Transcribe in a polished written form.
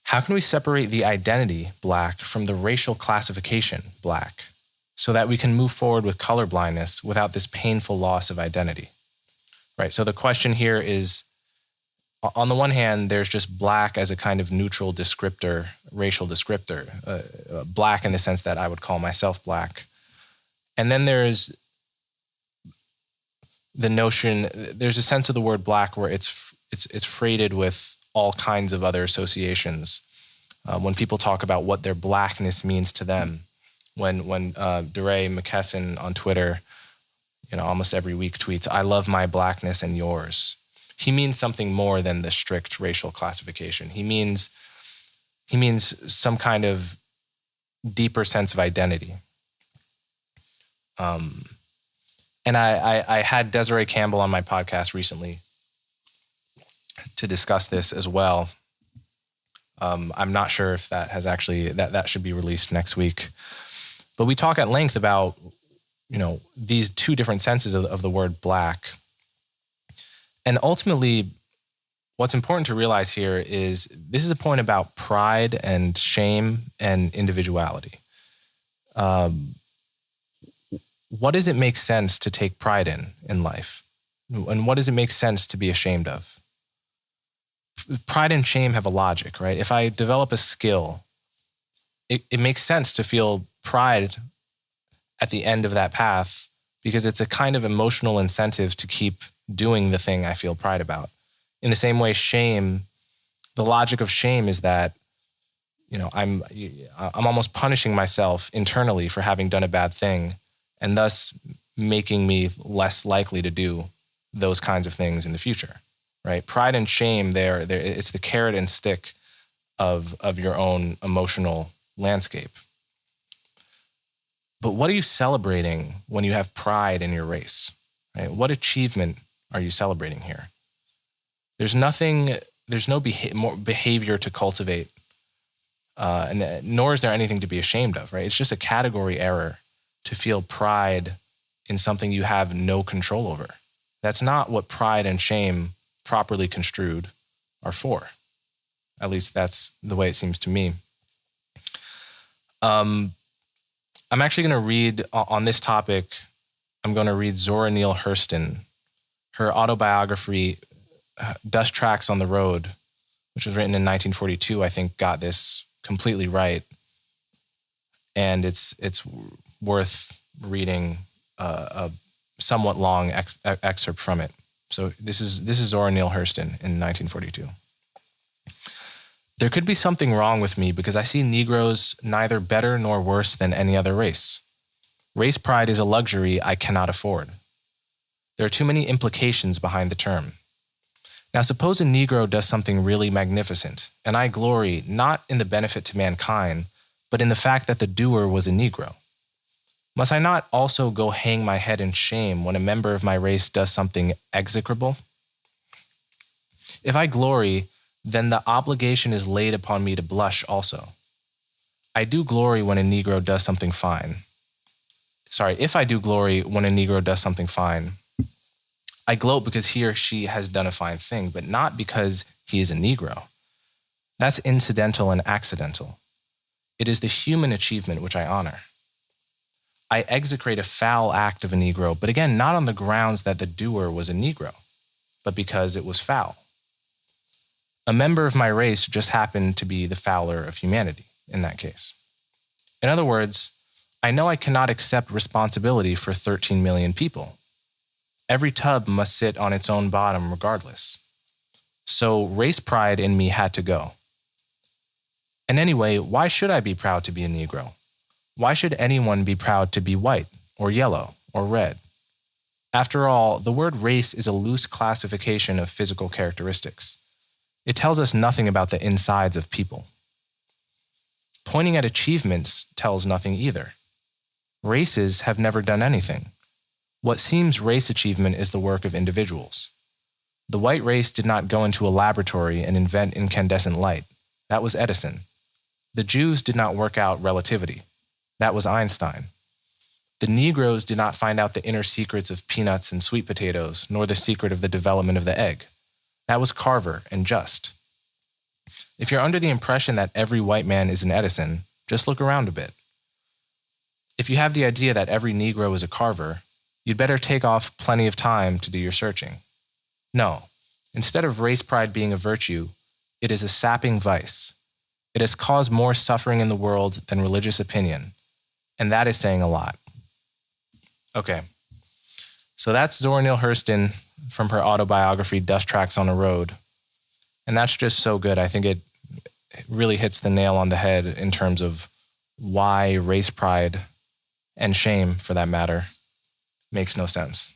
How can we separate the identity Black from the racial classification Black so that we can move forward with colorblindness without this painful loss of identity? Right. So the question here is, on the one hand, there's just Black as a kind of neutral descriptor, racial descriptor, Black in the sense that I would call myself Black. And then there's the notion, there's a sense of the word Black where it's freighted with all kinds of other associations. When people talk about what their Blackness means to them, when DeRay McKesson on Twitter, almost every week tweets, "I love my Blackness and yours," he means something more than the strict racial classification. He means some kind of deeper sense of identity. And I had Desiree Campbell on my podcast recently to discuss this as well. I'm not sure if that has actually, that should be released next week. But we talk at length about, these two different senses of the word Black. And ultimately, what's important to realize here is this is a point about pride and shame and individuality. What does it make sense to take pride in life? And what does it make sense to be ashamed of? Pride and shame have a logic, right? If I develop a skill, it makes sense to feel pride at the end of that path because it's a kind of emotional incentive to keep doing the thing I feel pride about. In the same way, shame, the logic of shame is that, I'm almost punishing myself internally for having done a bad thing and thus making me less likely to do those kinds of things in the future, right? Pride and shame, it's the carrot and stick of your own emotional landscape. But what are you celebrating when you have pride in your race, right? What achievement are you celebrating here? There's no behavior to cultivate, nor is there anything to be ashamed of, right? It's just a category error to feel pride in something you have no control over. That's not what pride and shame properly construed are for. At least that's the way it seems to me. I'm actually going to read on this topic, I'm going to read Zora Neale Hurston, her autobiography, Dust Tracks on the Road, which was written in 1942, I think got this completely right. And it's worth reading a somewhat long excerpt from it. So this is Zora Neale Hurston in 1942. "There could be something wrong with me because I see Negroes neither better nor worse than any other race. Race pride is a luxury I cannot afford. There are too many implications behind the term. Now suppose a Negro does something really magnificent, and I glory not in the benefit to mankind, but in the fact that the doer was a Negro. Must I not also go hang my head in shame when a member of my race does something execrable? If I glory, then the obligation is laid upon me to blush also. I do glory when a Negro does something fine. If I do glory when a Negro does something fine, I gloat because he or she has done a fine thing, but not because he is a Negro. That's incidental and accidental. It is the human achievement which I honor. I execrate a foul act of a Negro, but again, not on the grounds that the doer was a Negro, but because it was foul. A member of my race just happened to be the fouler of humanity in that case. In other words, I know I cannot accept responsibility for 13 million people. Every tub must sit on its own bottom regardless. So race pride in me had to go. And anyway, why should I be proud to be a Negro? Why should anyone be proud to be white or yellow or red? After all, the word race is a loose classification of physical characteristics. It tells us nothing about the insides of people. Pointing at achievements tells nothing either. Races have never done anything. What seems race achievement is the work of individuals. The white race did not go into a laboratory and invent incandescent light. That was Edison. The Jews did not work out relativity. That was Einstein. The Negroes did not find out the inner secrets of peanuts and sweet potatoes, nor the secret of the development of the egg. That was Carver and Just. If you're under the impression that every white man is an Edison, just look around a bit. If you have the idea that every Negro is a Carver, you'd better take off plenty of time to do your searching. No, instead of race pride being a virtue, it is a sapping vice. It has caused more suffering in the world than religious opinion, and that is saying a lot. Okay, so that's Zora Neale Hurston from her autobiography, Dust Tracks on a Road. And that's just so good. I think it really hits the nail on the head in terms of why race pride and shame, for that matter, makes no sense.